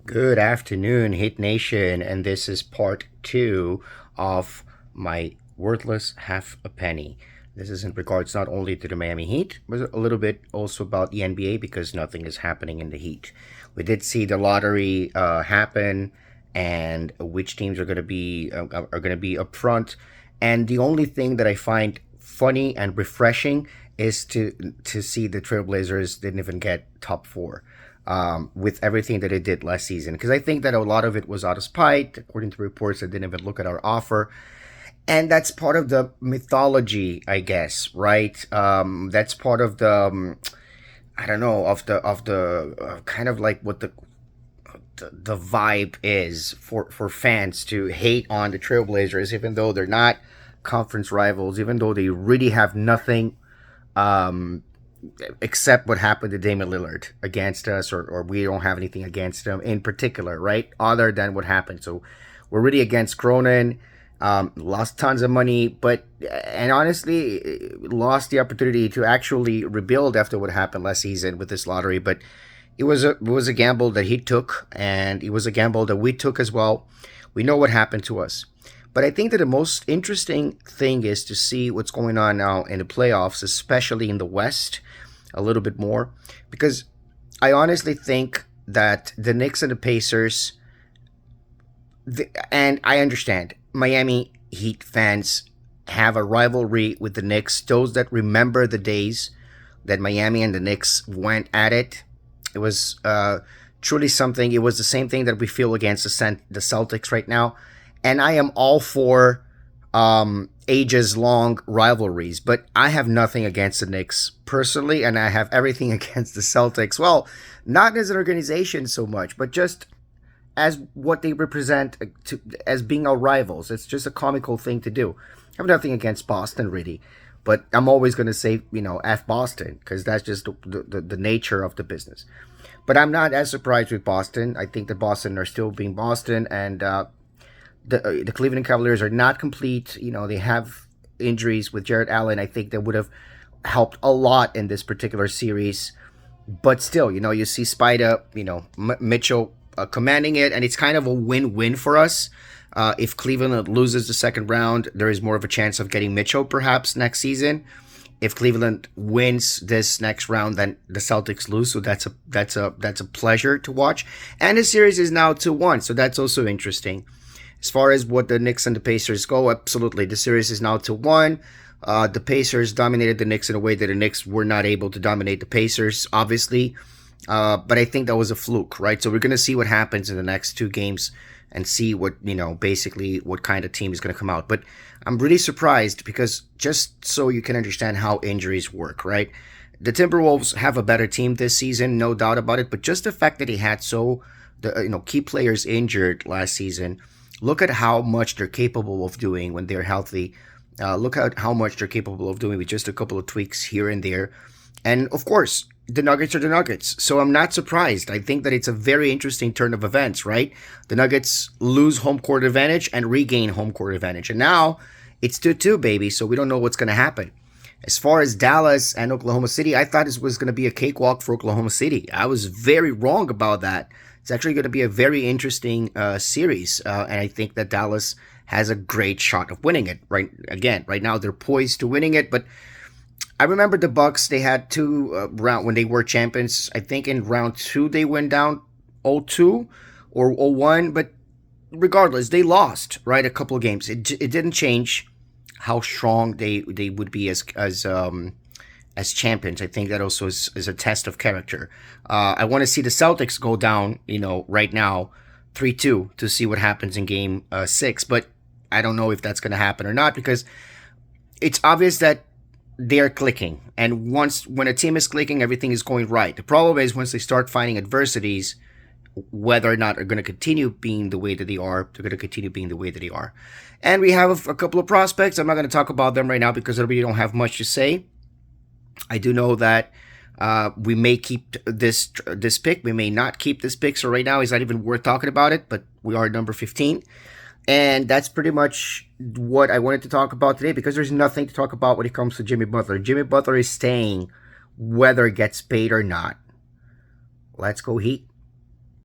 Good afternoon, Hit Nation, and this is part two of my worthless half a penny. This is in regards not only to the Miami Heat, but a little bit also about the NBA because nothing is happening in the Heat. We did see the lottery happen, and which teams are going to be up front. And the only thing that I find funny and refreshing is to see the Trailblazers didn't even get top four with everything that it did last season. Because I think that a lot of it was out of spite, according to reports that didn't even look at our offer. And that's part of the mythology, I guess, right? That's part of the, I don't know, of the kind of like what the vibe is for fans to hate on the Trailblazers, even though they're not conference rivals, even though they really have nothing um, except what happened to Damian Lillard against us, or we don't have anything against him in particular, right? Other than what happened. So we're really against Cronin. Lost tons of money, and honestly, lost the opportunity to actually rebuild after what happened last season with this lottery. But it was a gamble that he took, and it was a gamble that we took as well. We know what happened to us. But I think that the most interesting thing is to see what's going on now in the playoffs, especially in the West, a little bit more, because I honestly think that the Knicks and the Pacers, and I understand Miami Heat fans have a rivalry with the Knicks. Those that remember the days that Miami and the Knicks went at it, it was truly something. It was the same thing that we feel against the Celtics right now, and I am all for ages long rivalries, but I have nothing against the Knicks personally, and I have everything against the Celtics. Well, not as an organization so much, but just as what they represent as being our rivals. It's just a comical thing to do. I have nothing against Boston, really, but I'm always going to say, F Boston, because that's just the nature of the business. But I'm not as surprised with Boston. I think that Boston are still being Boston, and the Cleveland Cavaliers are not complete. They have injuries with Jarrett Allen. I think that would have helped a lot in this particular series. But still, you see Spida, Mitchell commanding it, and it's kind of a win-win for us. If Cleveland loses the second round, there is more of a chance of getting Mitchell perhaps next season. If Cleveland wins this next round, then the Celtics lose, so that's a pleasure to watch. And the series is now 2-1, so that's also interesting. As far as what the Knicks and the Pacers go, absolutely, the series is now 2-1. The Pacers dominated the Knicks in a way that the Knicks were not able to dominate the Pacers, obviously. But I think that was a fluke, right? So we're going to see what happens in the next two games and see what, basically what kind of team is going to come out. But I'm really surprised because just so you can understand how injuries work, right? The Timberwolves have a better team this season, no doubt about it. But just the fact that they had key players injured last season, look at how much they're capable of doing when they're healthy. Look at how much they're capable of doing with just a couple of tweaks here and there. And of course, the Nuggets are the Nuggets. So I'm not surprised. I think that it's a very interesting turn of events, right? The Nuggets lose home court advantage and regain home court advantage. And now it's 2-2, baby. So we don't know what's going to happen. As far as Dallas and Oklahoma City, I thought this was going to be a cakewalk for Oklahoma City. I was very wrong about that. It's actually going to be a very interesting series. And I think that Dallas has a great shot of winning it. Right now, they're poised to winning it, but I remember the Bucks. They had two round when they were champions. I think in round two they went down 0-2 or 0-1, but regardless, they lost a couple of games. It didn't change how strong they would be as champions. I think that also is a test of character. I want to see the Celtics go down, right now 3-2 to see what happens in game 6, but I don't know if that's going to happen or not because it's obvious that they're clicking, and when a team is clicking, everything is going right. The problem is once they start finding adversities, whether or not they're going to continue being the way that they are, they're going to continue being the way that they are. And we have a couple of prospects. I'm not going to talk about them right now because I really don't have much to say. I do know that we may keep this pick. We may not keep this pick. So right now, it's not even worth talking about it. But we are number 15. And that's pretty much what I wanted to talk about today because there's nothing to talk about when it comes to Jimmy Butler. Jimmy Butler is staying whether it gets paid or not. Let's go Heat.